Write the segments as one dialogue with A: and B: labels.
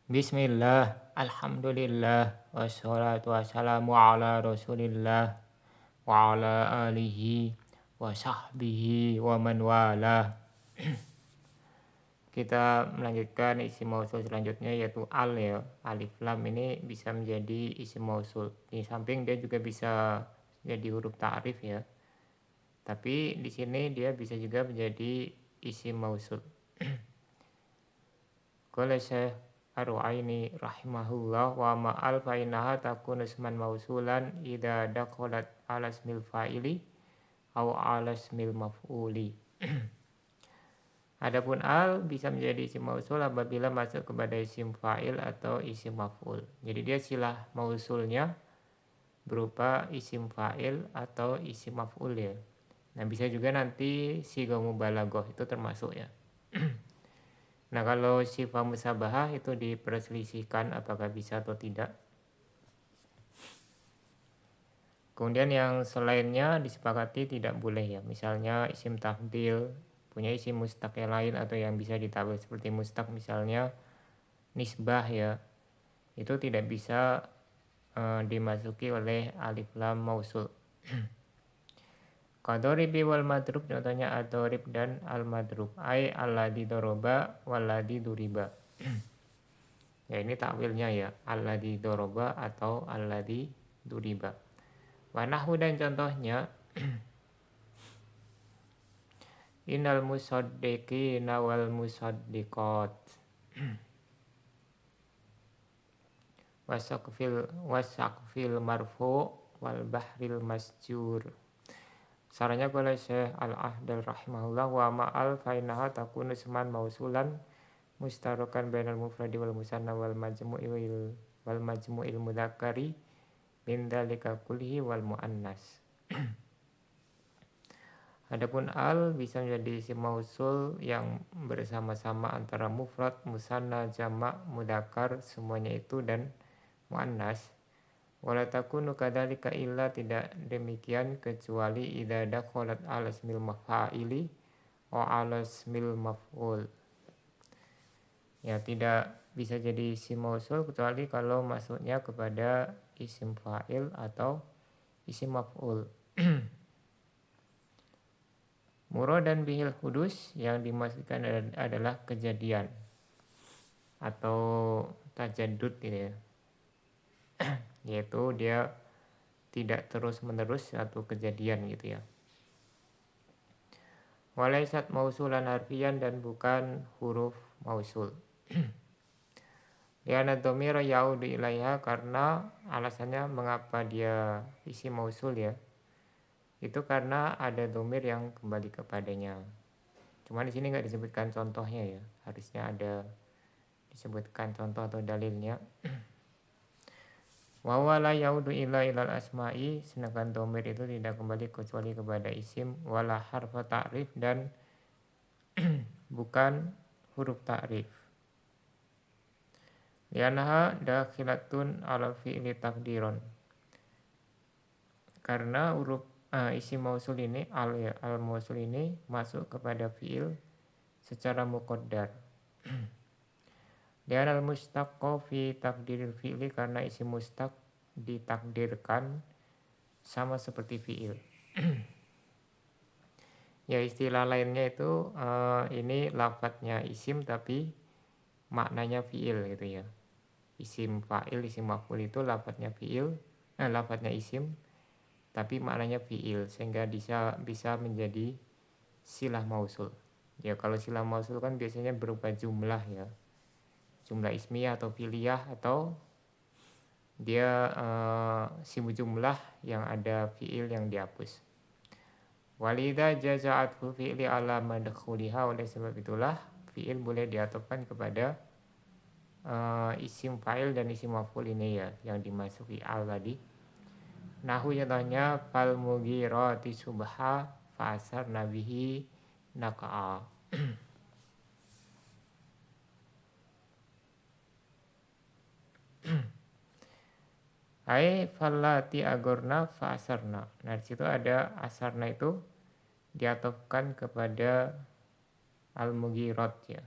A: Bismillah, alhamdulillah, wassalatu wassalamu ala rasulillah, wa ala alihi, wa sahbihi, wa man wala. Kita melanjutkan isim mausul selanjutnya yaitu al ya. Alif lam ini bisa menjadi isim mausul. Di samping dia juga bisa jadi huruf ta'rif ya. Tapi di sini dia bisa juga menjadi isim mausul. Qala Syekh Ar-Ru'aini rahimahullah wa ma'al fa innaha takunu isman mausulan idza dakhalat ala ismil fa'ili aw ala ismil maf'uli. Adapun al bisa menjadi isim mausul apabila masuk kepada isim fa'il atau isim maf'ul. Jadi dia silah mausulnya berupa isim fa'il atau isim maf'ul ya. Nah, bisa juga nanti sigha mubalaghah itu termasuk ya. Nah, kalau sifat musabahah itu diperselisihkan apakah bisa atau tidak. Kemudian yang selainnya disepakati tidak boleh ya. Misalnya isim tafdil punya isim mustaq yang lain atau yang bisa ditawil seperti mustaq misalnya nisbah ya. Itu tidak bisa dimasuki oleh alif lam mausul. Qadoribi wal madrub contohnya adorib dan al madrub ay alladhi doroba walladhi duriba. Ya ini takwilnya ya alladhi doroba atau alladhi duriba. Wanahu dan contohnya innal musaddiqina wal musaddiqat wasaqfil marfu wal bahril masjur. Saranya qala Syekh Al-Ahdal rahimahullah wa ma'al fa innaha takunu isman mausulan mustarokan bainal mufradi wal musanna wal majmu'il mudzakkari min dzalika kullihi wal muannas. Adapun al bisa menjadi isim mausul yang bersama-sama antara mufrad, musanna, jamak, mudzakkar semuanya itu dan muannas. Wala takunu kadzalika illa tidak demikian kecuali idza dakhalat ala ismil maf'ili wa ala ismil maf'ul. Ya tidak bisa jadi isim mausul kecuali kalau masuknya kepada isim fa'il atau isim maf'ul. Muradan bihil hudus yang dimaksudkan adalah kejadian atau tajaddud gitu ya. Yaitu dia tidak terus-menerus satu kejadian gitu ya. Walaisat mausulan harfian dan bukan huruf mausul. Liana dhamira yaudu ilaiha karena alasannya mengapa dia isim mausul ya. Itu karena ada dhamir yang kembali kepadanya. Cuma di sini nggak disebutkan contohnya ya. Harusnya ada disebutkan contoh atau dalilnya. Wa wala yaudu ila ilal asma'i sedangkan dhamir itu tidak kembali kecuali kepada isim wala harfa ta'rif dan bukan huruf ta'rif. Lianaha dakhilatun ala fi'li takdiron. Karena huruf isim mausul ini al mausul ini masuk kepada fi'il secara muqaddar. Lianal mustaqqo fi takdiril fi'li karena isim mustaq ditakdirkan sama seperti fi'il. Ya istilah lainnya itu ini lafadznya isim tapi maknanya fi'il gitu ya. Isim fa'il, isim maf'ul itu lafadznya fi'il, lafadznya isim tapi maknanya fi'il sehingga bisa menjadi silah mausul. Ya kalau silah mausul kan biasanya berupa jumlah ya. Jumlah ismiyah atau fi'liyah atau dia simu jumlah yang ada fi'il yang dihapus. Walidha jaza'athu fi'li ala madkhuliha, oleh sebab itulah fi'il boleh diatofkan kepada isim fa'il dan isim maf'ul ini ya yang dimasuki al tadi. Nahu contohnya fal mughirati subha fa'asar nabihi naqa'a. Ai fallati agorna fa'asarna. Nah di situ ada asarna itu diatofkan kepada al-mughirat ya.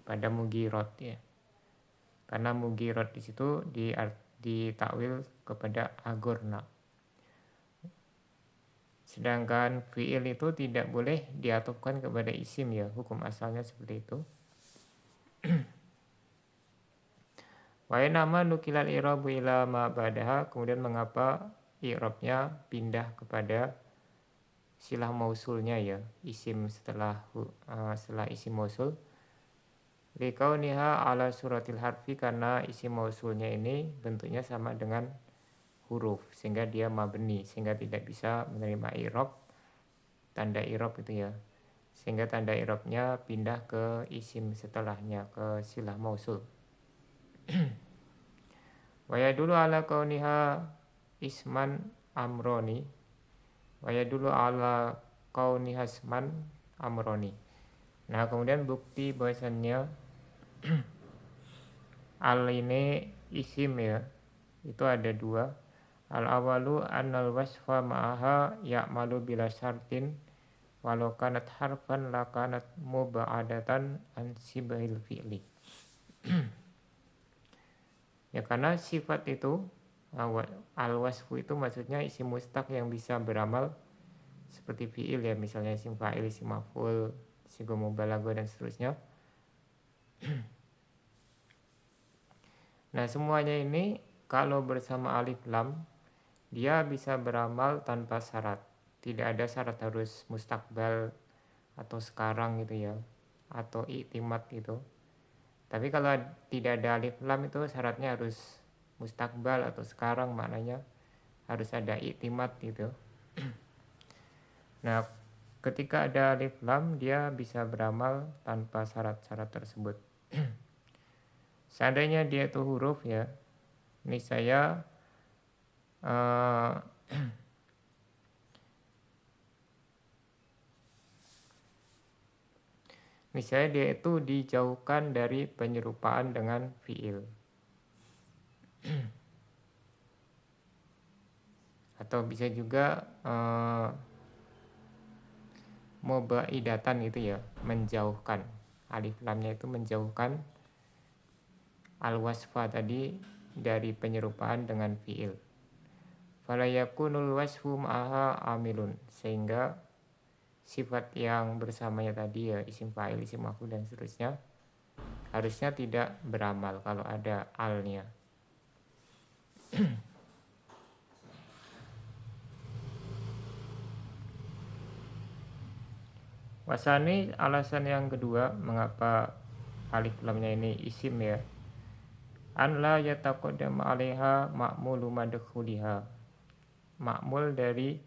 A: pada mugirot ya. Karena mugirot di situ ditakwil kepada agorna. Sedangkan fi'il itu tidak boleh diatofkan kepada isim ya, hukum asalnya seperti itu. Wa nama nukilal i'rabu ila ma ba'daha, kemudian mengapa i'rabnya pindah kepada silah mausulnya ya, isim setelah isim mausul. Liqauniha ala suratil harfi, karena isim mausulnya ini bentuknya sama dengan huruf sehingga dia mabni, sehingga tidak bisa menerima i'rab, tanda i'rab itu ya. Sehingga tanda i'rabnya pindah ke isim setelahnya, ke silah mausul. Wa yadullu ala kauniha isman amroni. Wa yadullu ala kauniha isman amroni. Nah, kemudian bukti bahwasannya al ini isim ya, itu ada dua. Al awalu annal wasfa ma'aha ya'malu bila syartin walau kanat harfan la kanat muba'adatan an sibahil fi'li. Ya, karena sifat itu al-wasfu itu maksudnya isim mustaq yang bisa beramal seperti fi'il ya, misalnya isim fa'il, isim maf'ul, sigo mubalaghah dan seterusnya. Nah, semuanya ini kalau bersama alif lam dia bisa beramal tanpa syarat. Tidak ada syarat harus mustaqbal atau sekarang gitu ya, atau i'timad gitu. Tapi kalau tidak ada alif lam itu syaratnya harus mustaqbal atau sekarang, maknanya harus ada i'timad gitu. Nah, ketika ada alif lam dia bisa beramal tanpa syarat-syarat tersebut. Seandainya dia itu huruf ya, ini saya misalnya dia itu dijauhkan dari penyerupaan dengan fi'il. Atau bisa juga mubaidatan itu ya, menjauhkan. Alif lamnya itu menjauhkan al-wasfa tadi dari penyerupaan dengan fi'il. Fala yakunul wasfu ma'aha amilun, sehingga sifat yang bersamanya tadi ya, isim fa'il, isim maf'ul dan seterusnya, harusnya tidak beramal kalau ada alnya. Wasani, alasan yang kedua mengapa alif lamnya ini isim ya, an la yataqaddam 'alaiha ma'mulu madkhuliha, ma'mul dari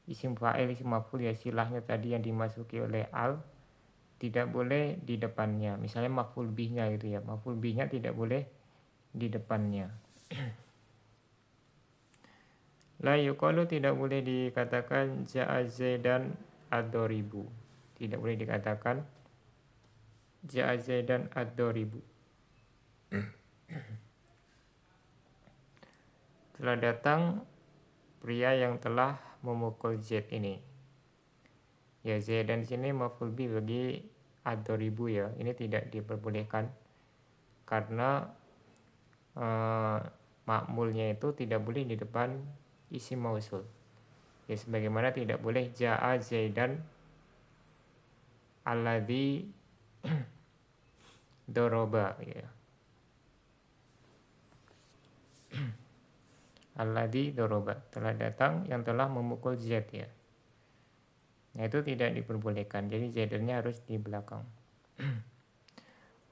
A: isim fa'il, isim maf'ul ya, silahnya tadi yang dimasuki oleh al tidak boleh di depannya. Misalnya maf'ul bihnya gitu ya, maf'ul bihnya tidak boleh di depannya. La yuqalu, tidak boleh dikatakan ja'a zaidan ad-doribu, tidak boleh dikatakan ja'a zaidan ad-doribu. Telah datang pria yang telah memukul Zaid ini. Ya, Zaidan di sini maf'ul bi bagi ad-doribu ya. Ini tidak diperbolehkan karena ma'mulnya itu tidak boleh di depan isim mausul. Ya, sebagaimana tidak boleh ja'a Zaidan alladzi doroba ya. Alladzi doroba, telah datang yang telah memukul Zaid ya. Nah, itu tidak diperbolehkan. Jadi Zaidannya harus di belakang.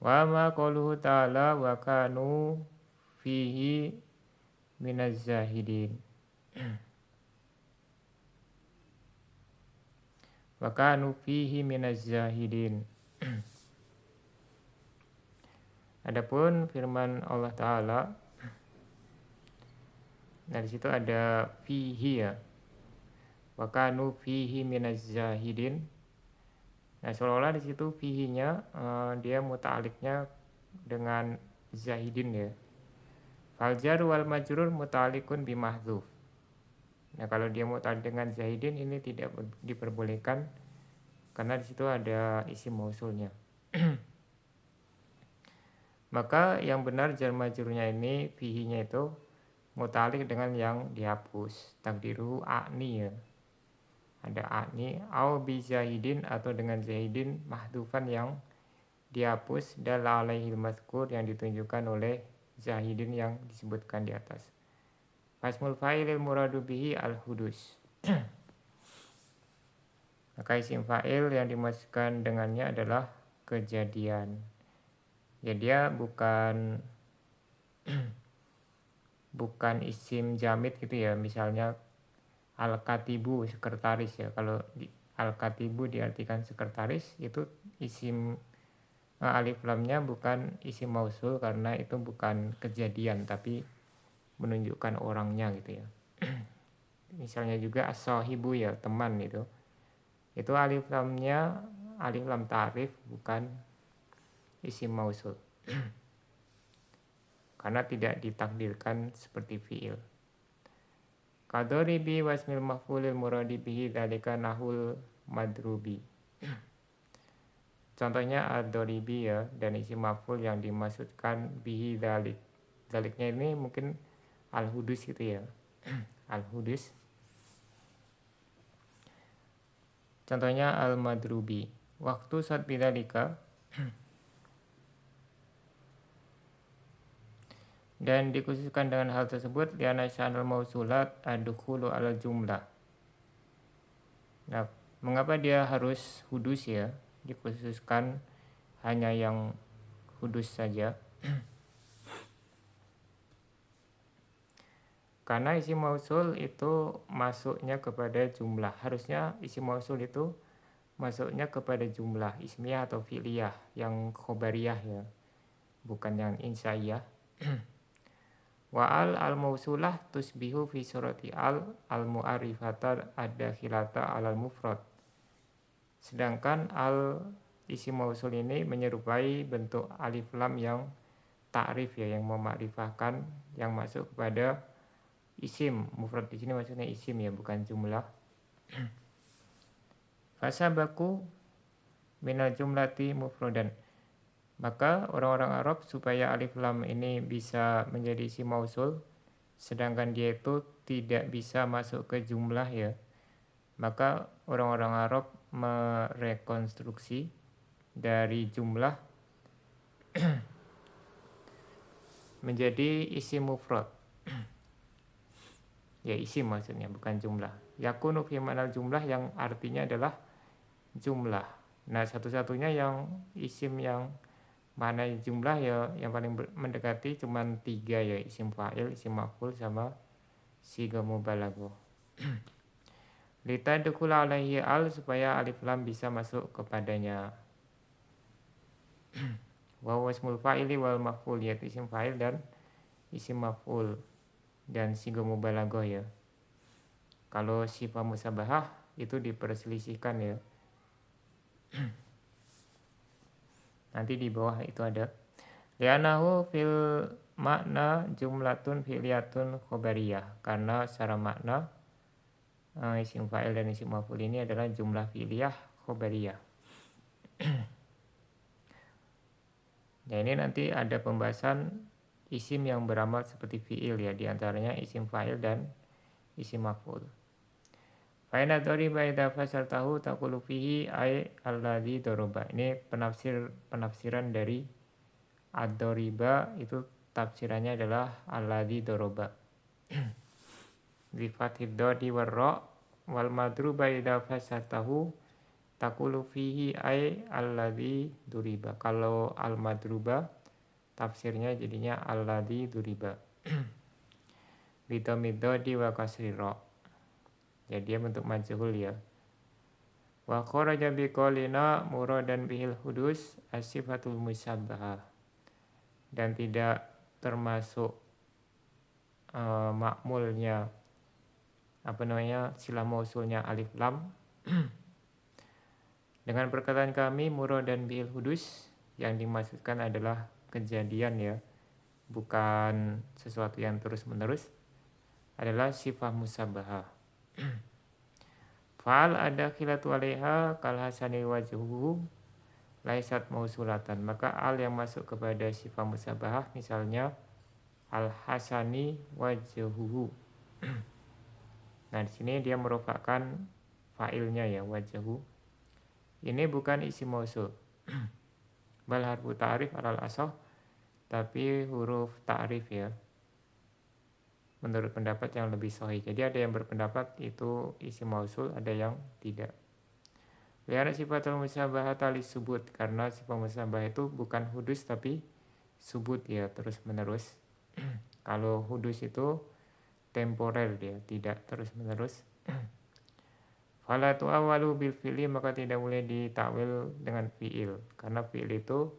A: Wa ma qauluhu ta'ala wa kanu fihi minaz zahidin. Wa kanu fihi minaz zahidin. Adapun firman Allah Ta'ala, nah di situ ada fihi ya, wa kanu fihi minaz zahidin. Nah, seolah-olah di situ fihinya dia muta'aliknya dengan zahidin ya. Fal jar wal majrur muta'alikun bi mahdzuf. Nah, kalau dia muta'alik dengan zahidin ini tidak diperbolehkan karena di situ ada isim mausulnya. Maka yang benar jar majrurnya ini fihi-nya itu muta'alliq dengan yang dihapus. Takdiru a'ni ya. Ada a'ni au bi zahidin atau dengan zahidin mahdhufan yang dihapus dal alaihil mazkur yang ditunjukkan oleh zahidin yang disebutkan di atas. Fasmul fa'ilil muradu bihi al-hudus. Maka isim fa'il yang dimaksudkan dengannya adalah kejadian. Ya dia bukan isim jamid gitu ya. Misalnya al-katibu sekretaris ya. Kalau al-katibu diartikan sekretaris itu isim alif lamnya bukan isim mausul karena itu bukan kejadian tapi menunjukkan orangnya gitu ya. Misalnya juga as-sahibu ya teman itu. Itu alif lamnya alif lam ta'rif bukan isim mausul. Karena tidak ditakdirkan seperti fiil. Kadoribi wasmil maf'ulil muradi bihi dzalika nahul madrubi. Contohnya ad-doribi ya dan isim maf'ul yang dimaksudkan bihi dzalik. Dzaliknya ini mungkin al-hudus gitu ya. Al-hudus. Contohnya al-madrubi. Waktu saat bidzalika dan dikhususkan dengan hal tersebut liana sya'nal mausulat ad-dukhulu ala jumlah. Nah, mengapa dia harus hudus ya? Dikhususkan hanya yang hudus saja. Karena isim mausul itu masuknya kepada jumlah. Harusnya isim mausul itu masuknya kepada jumlah ismiyah atau fi'liyah yang khobariyah ya. Bukan yang insya'iyah. Wa al-mausulah tusbihu fi surati al-mu'arifata ad-dakhilata alal mufrad. Sedangkan isim mausul ini menyerupai bentuk alif lam yang ta'rif ya, yang memakrifahkan yang masuk kepada isim. Mufrad di sini maksudnya isim ya, bukan jumlah. Fasabaku minal jumlati mufradan. Maka orang-orang Arab supaya alif lam ini bisa menjadi isim mausul sedangkan dia itu tidak bisa masuk ke jumlah ya. Maka orang-orang Arab merekonstruksi dari jumlah menjadi isim mufrad. Ya isim maksudnya bukan jumlah. Yakunu fi ma'nal jumlah yang artinya adalah jumlah. Nah, satu-satunya yang isim yang mana jumlah ya yang paling mendekati cuman 3 ya, isim fa'il, isim maf'ul sama siga mubalaghah. Litadkhul alaihi al supaya alif lam bisa masuk kepadanya. Wa wasmul fa'ili wal maf'ul yaitu isim fa'il dan isim maf'ul dan siga mubalaghah ya. Kalau sifat musabahah itu diperselisihkan ya. Nanti di bawah itu ada li'anahu fil makna jumlatun fi'liyatun khobariyah. Karena secara makna isim fa'il dan isim maf'ul ini adalah jumlah fi'liyah khobariyah. Nah ini nanti ada pembahasan isim yang beramal seperti fi'il ya, diantaranya isim fa'il dan isim maf'ul. Fa'ina doriba idha fasaltahu taqulu fihi ay alladhi doroba. Ini penafsiran dari ad-doriba, itu tafsirannya adalah alladhi doroba. Bi fathid dodi warra wal madruba idha fasaltahu taqulu fihi ay alladhi duriba. Kalau al-madruba tafsirnya jadinya alladhi duriba. Bidomid dodi wa kasri ra. Jadi dia bentuk majhul ya. Wa kharaja biqaulina muradan bihil hudus as-sifatul musabbahah. Dan tidak termasuk makmulnya sila mausulnya alif lam. Dengan perkataan kami muradan bihil hudus yang dimaksudkan adalah kejadian ya, bukan sesuatu yang terus-menerus, adalah sifat musabbahah. Fa'al ada khilatu alaiha kal hasani wajhuhu laisat mausulatan, maka al yang masuk kepada sifat musyabahah misalnya al-hasani wajhuhu. Nah, di sini dia merupakan fa'ilnya ya, wajhu. Ini bukan isim mausul. Bal harfu ta'rif alal asah, tapi huruf ta'rif ya. Menurut pendapat yang lebih sahih. Jadi ada yang berpendapat itu isim mausul, ada yang tidak. Lihat sifatul musyabahah tali subut, karena sifat musyabahah itu bukan hudus tapi subut ya, terus menerus. Kalau hudus itu temporer, dia tidak terus menerus. Fala tu'awalu bil fi'li, maka tidak boleh ditakwil dengan fi'il, karena fi'il itu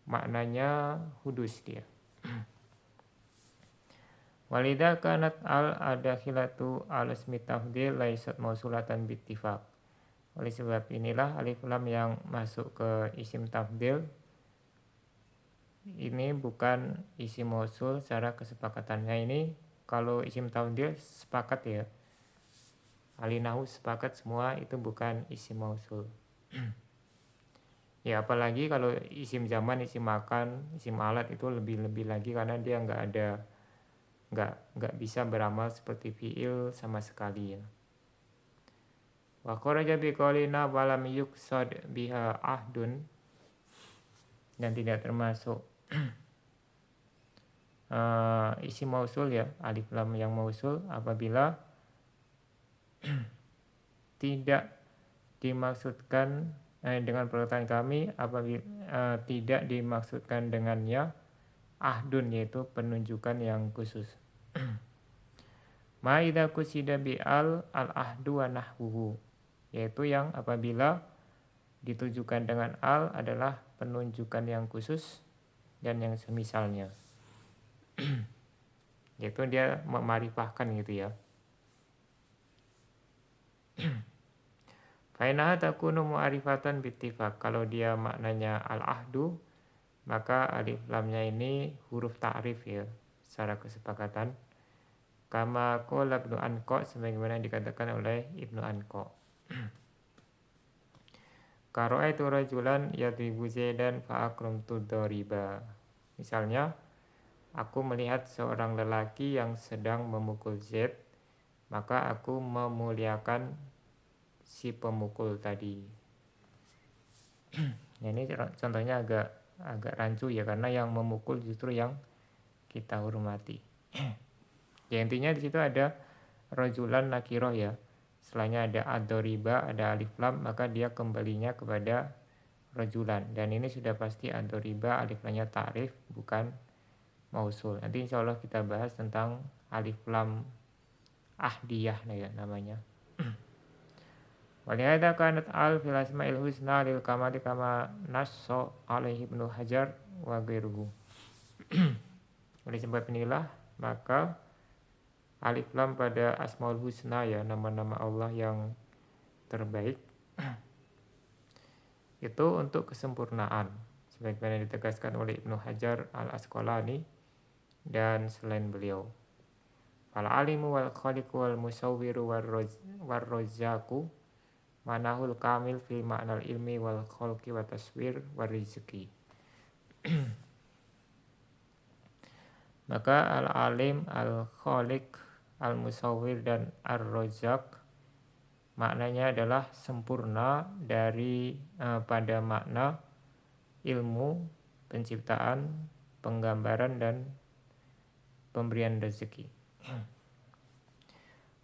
A: maknanya hudus dia. Walidha kanat al adakhilatu al ismi tafdhil laisat mausulatan bittifaq. Oleh sebab inilah alif lam yang masuk ke isim tafdhil ini bukan isim mausul secara kesepakatannya. Ini kalau isim tafdhil sepakat ya, ahli nahwu sepakat semua itu bukan isim mausul. Ya apalagi kalau isim zaman, isim makan, isim alat itu lebih lagi, karena dia nggak bisa beramal seperti fi'il sama sekali ya. Wa kharaja biqaulina walam yuqsad biha ahdun, dan tidak termasuk isim mausul ya, alif lam yang mausul apabila tidak dimaksudkan dengan perkataan kami, apabila tidak dimaksudkan dengannya ahdun, yaitu penunjukan yang khusus. Ma idza kusida bi al ahdu wa nahwuhu, yaitu yang apabila ditujukan dengan al adalah penunjukan yang khusus dan yang semisalnya. Yaitu dia memarifahkan gitu ya. Fainaha takunu mu'arifatan bittifaq, kalau dia maknanya al-ahdu, maka alif lamnya ini huruf ta'rif ya, secara kesepakatan. Kama qala Ibnu Anqa, sebagaimana dikatakan oleh Ibnu Anqa. Qara'aitu rajulan yadribu Zaidan fa akramtu dariba. Misalnya, aku melihat seorang lelaki yang sedang memukul Zaid, maka aku memuliakan si pemukul tadi. Nah, ini contohnya agak rancu ya, karena yang memukul justru yang kita hormati. Ya intinya di situ ada rajulan nakiroh ya. Setelahnya ada ad-doriba, ada alif lam, maka dia kembalinya kepada rajulan. Dan ini sudah pasti ad-doriba alif lamnya ta'rif, bukan mausul. Nanti insya Allah kita bahas tentang alif lam ahdiyah ya namanya. Walihada kanat al fil asma'il husna lil kamali kama nasso alaihi Ibnu Hajar wa ghairuhu. Oleh sebab inilah maka alif lam pada asmaul husna ya, nama-nama Allah yang terbaik itu untuk kesempurnaan, sebagaimana ditegaskan oleh Ibnu Hajar al-Asqalani dan selain beliau. Fal alimu wal khaliqu wal musawwiru war razzaqu manahul kamil fi ma'nal ilmi wal khalqi wa taswir wa rizki. Maka al-alim, al-khaliq, al-musawwir dan ar-razzaq maknanya adalah sempurna dari pada makna ilmu, penciptaan, penggambaran dan pemberian rezeki.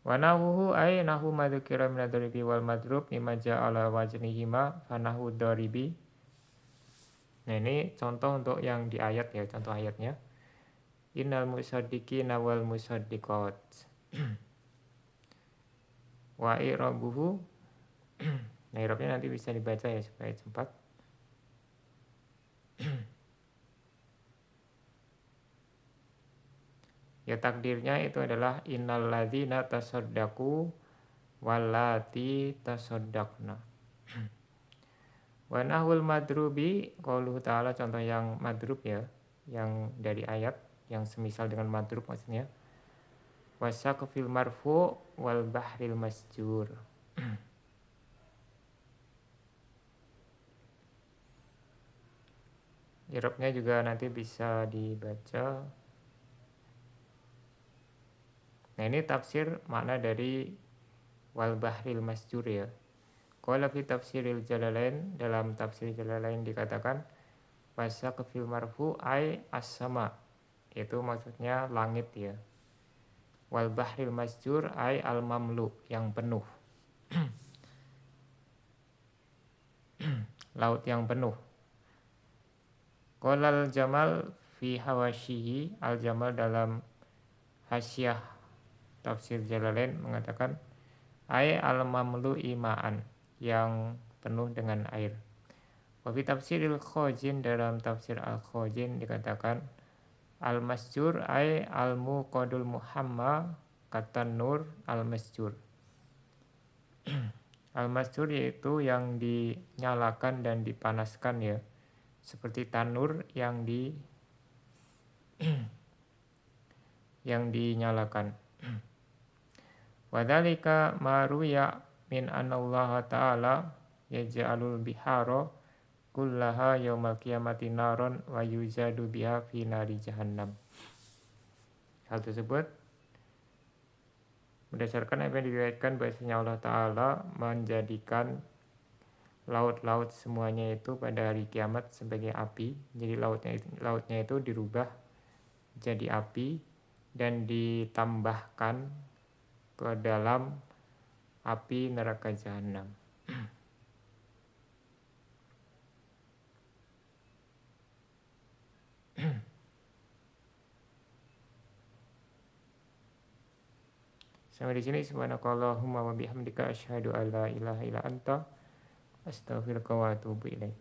A: Wa nahwuhu ay nahwu ma dzukira min ad-daribi wal madrub mimma ja'ala wajnihima fa nahwu daribi. Nah ini contoh untuk yang di ayat ya, contoh ayatnya. Innal musaddiqina wal musaddiqat. Wa i'rabuhu. Nah i'rabnya nanti bisa dibaca ya supaya cepat. Ya takdirnya itu adalah innal ladzina tasaddaqu wallati tasaddaqna. Wa nahwul madrubi qauluhu ta'ala, contoh yang madrub ya, yang dari ayat yang semisal dengan madrub maksudnya. Wasaqfil marfu wal bahril masjur. I'rabnya juga nanti bisa dibaca. Nah, ini tafsir makna dari wal bahril masjur ya. Qala fi tafsiril Jalalain, dalam tafsir Jalalain dikatakan wasaqfil marfu ai as-sama, itu maksudnya langit ya. Wal bahril masjur ai al mamlu, yang penuh. Laut yang penuh. Qolal Jamal fi hawasyihi, al Jamal dalam hasyiah tafsir Jalalain mengatakan ai al mamlu imaan, yang penuh dengan air. Wa fi tafsiril Khazin, dalam tafsir al Khazin dikatakan al masjur ai al muqadul muhamma kata nur al masjur. Al masjur yaitu yang dinyalakan dan dipanaskan ya, seperti tanur yang dinyalakan. Wadzalika maruya min anallaha ta'ala yaj'alul bihara kullaha yaumal qiyamati naron wa yuzadu biha fi nari jahannam. Hal tersebut berdasarkan apa yang diriwayatkan bahwasanya Allah Ta'ala menjadikan laut-laut semuanya itu pada hari kiamat sebagai api. Jadi lautnya itu dirubah jadi api dan ditambahkan ke dalam api neraka jahanam. Sampai di sini, subhanakallahumma wa bihamdika asyhadu an la ilaha illa anta astaghfiruka wa atubu ilaik.